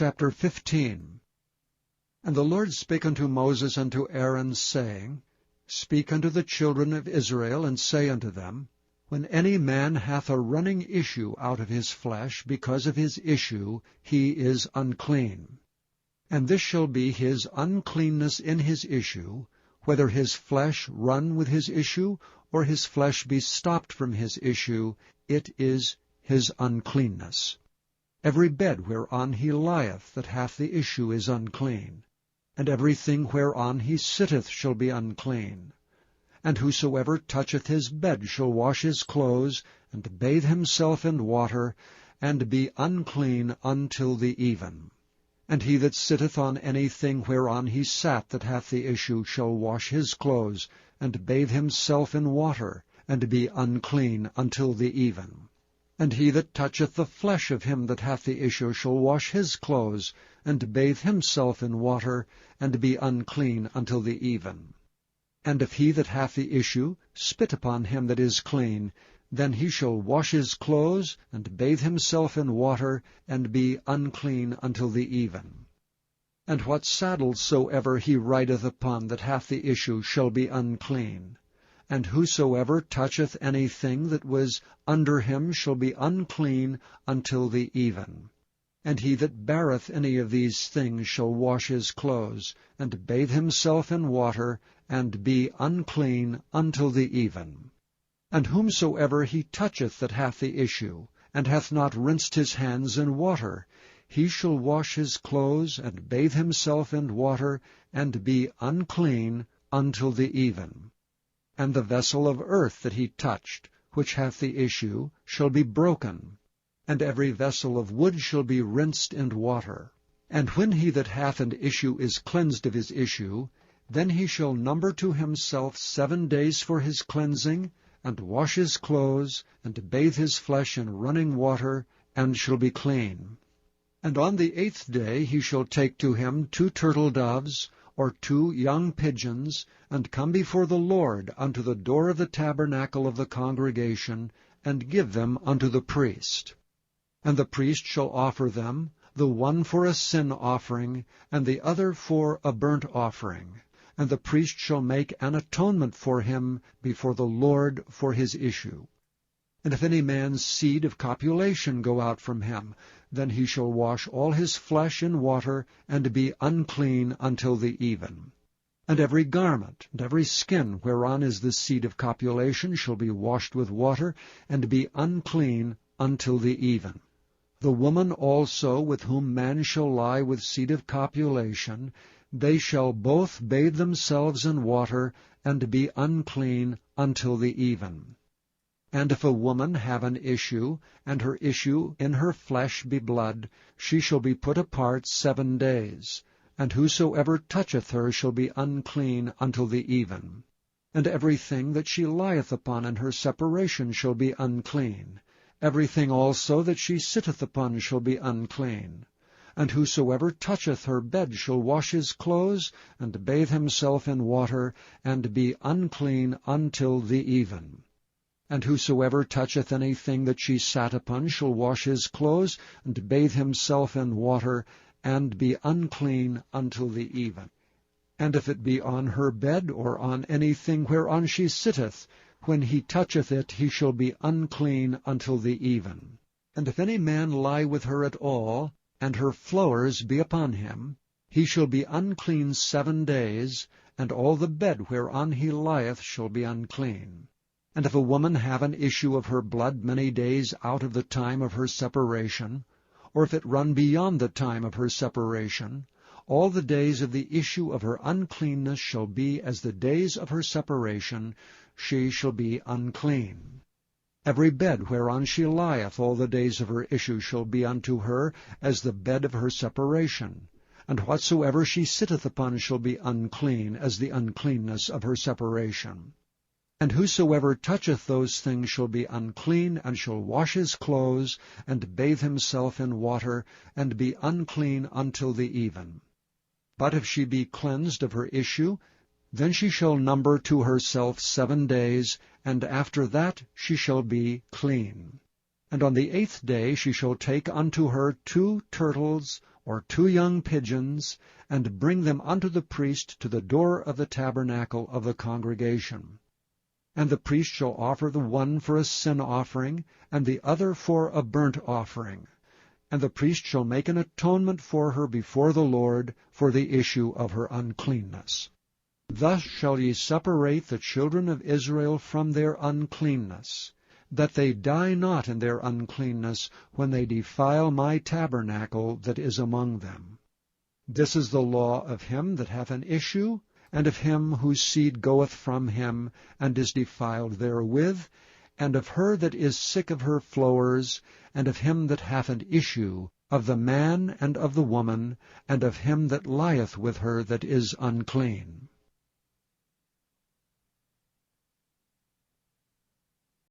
chapter 15. And the Lord spake unto Moses and to Aaron, saying, Speak unto the children of Israel, and say unto them, When any man hath a running issue out of his flesh, because of his issue he is unclean. And this shall be his uncleanness in his issue, whether his flesh run with his issue, or his flesh be stopped from his issue, it is his uncleanness. Every bed whereon he lieth that hath the issue is unclean, and everything whereon he sitteth shall be unclean. And whosoever toucheth his bed shall wash his clothes, and bathe himself in water, and be unclean until the even. And he that sitteth on anything whereon he sat that hath the issue shall wash his clothes, and bathe himself in water, and be unclean until the even. And he that toucheth the flesh of him that hath the issue shall wash his clothes, and bathe himself in water, and be unclean until the even. And if he that hath the issue spit upon him that is clean, then he shall wash his clothes, and bathe himself in water, and be unclean until the even. And what saddle soever he rideth upon that hath the issue shall be unclean. And whosoever toucheth anything that was under him shall be unclean until the even. And he that beareth any of these things shall wash his clothes, and bathe himself in water, and be unclean until the even. And whomsoever he toucheth that hath the issue, and hath not rinsed his hands in water, he shall wash his clothes, and bathe himself in water, and be unclean until the even. And the vessel of earth that he touched, which hath the issue, shall be broken, and every vessel of wood shall be rinsed in water. And when he that hath an issue is cleansed of his issue, then he shall number to himself 7 days for his cleansing, and wash his clothes, and bathe his flesh in running water, and shall be clean. And on the 8th day he shall take to him 2 turtle doves, or 2 young pigeons, and come before the Lord unto the door of the tabernacle of the congregation, and give them unto the priest. And the priest shall offer them, the one for a sin offering, and the other for a burnt offering. And the priest shall make an atonement for him before the Lord for his issue. And if any man's seed of copulation go out from him, then he shall wash all his flesh in water, and be unclean until the even. And every garment, and every skin whereon is the seed of copulation shall be washed with water, and be unclean until the even. The woman also with whom man shall lie with seed of copulation, they shall both bathe themselves in water, and be unclean until the even. And if a woman have an issue, and her issue in her flesh be blood, she shall be put apart 7 days. And whosoever toucheth her shall be unclean until the even. And everything that she lieth upon in her separation shall be unclean. Everything also that she sitteth upon shall be unclean. And whosoever toucheth her bed shall wash his clothes, and bathe himself in water, and be unclean until the even. And whosoever toucheth anything that she sat upon shall wash his clothes, and bathe himself in water, and be unclean until the even. And if it be on her bed, or on anything whereon she sitteth, when he toucheth it, he shall be unclean until the even. And if any man lie with her at all, and her flowers be upon him, he shall be unclean 7 days, and all the bed whereon he lieth shall be unclean. And if a woman have an issue of her blood many days out of the time of her separation, or if it run beyond the time of her separation, all the days of the issue of her uncleanness shall be as the days of her separation, she shall be unclean. Every bed whereon she lieth all the days of her issue shall be unto her as the bed of her separation, and whatsoever she sitteth upon shall be unclean as the uncleanness of her separation. And whosoever toucheth those things shall be unclean, and shall wash his clothes, and bathe himself in water, and be unclean until the even. But if she be cleansed of her issue, then she shall number to herself 7 days, and after that she shall be clean. And on the 8th day she shall take unto her 2 turtles, or 2 young pigeons, and bring them unto the priest to the door of the tabernacle of the congregation. And the priest shall offer the one for a sin offering, and the other for a burnt offering. And the priest shall make an atonement for her before the Lord for the issue of her uncleanness. Thus shall ye separate the children of Israel from their uncleanness, that they die not in their uncleanness when they defile my tabernacle that is among them. This is the law of him that hath an issue, and of him whose seed goeth from him, and is defiled therewith, and of her that is sick of her flowers, and of him that hath an issue, of the man and of the woman, and of him that lieth with her that is unclean.